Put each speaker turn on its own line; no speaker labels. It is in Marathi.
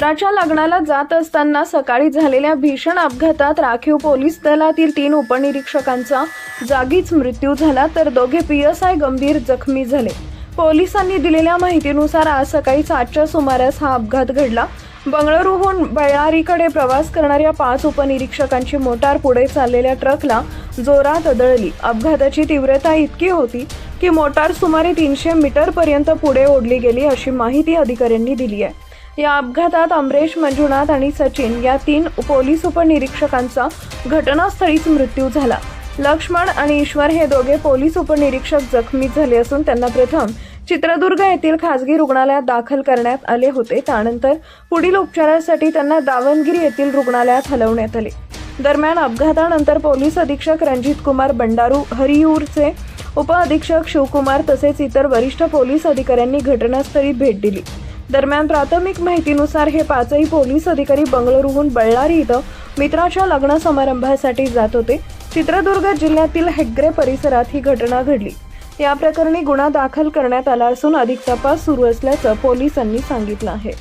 मित्राच्या लग्नाला जात असताना सकाळी झालेल्या भीषण अपघातात राखीव पोलीस दलातील 3 उपनिरीक्षकांचा जागीच मृत्यू झाला, तर दोघे PSI गंभीर जखमी झाले। पोलिसांनी दिलेल्या माहितीनुसार आज सकाळी 7च्या सुमारास हा अपघात घडला। बंगळुरूहून बळ्ळारीकडे प्रवास करणाऱ्या 5 उपनिरीक्षकांची मोटार पुढे चाललेल्या ट्रकला जोरात धडकली। अपघाताची तीव्रता इतकी होती की मोटार सुमारे 300 मीटर पर्यंत पुढे ओढली गेली, अशी माहिती अधिकाऱ्यांनी दिली आहे। या अपघातात अमरेश, मंजुनाथ आणि सचिन या 3 पोलीस उपनिरीक्षकांचा घटनास्थळीच मृत्यू झाला। लक्ष्मण आणि ईश्वर हे दोघे पोलीस उपनिरीक्षक जखमी झाले असून त्यांना प्रथम चित्रदुर्ग येथील खासगी रुग्णालयात दाखल करण्यात आले होते। त्यानंतर पुढील उपचारासाठी त्यांना दावणगिरी येथील रुग्णालयात हलवण्यात आले। दरम्यान अपघातानंतर पोलीस अधीक्षक रणजित कुमार बंडारू, हरियूरचे उपअधीक्षक शिवकुमार तसेच इतर वरिष्ठ पोलीस अधिकाऱ्यांनी घटनास्थळी भेट दिली। दरम्यान प्राथमिक माहितीनुसार हे 5ही पोलीस अधिकारी बंगळुरूहून बळ्ळारी इथं मित्राच्या लग्न समारंभासाठी जात होते। चित्रदुर्ग जिल्ह्यातील हेग्गरे परिसरात ही घटना घडली। या प्रकरणी गुन्हा दाखल करण्यात आला असून अधिक तपास सुरू असल्याचं पोलिसांनी सांगितलं आहे।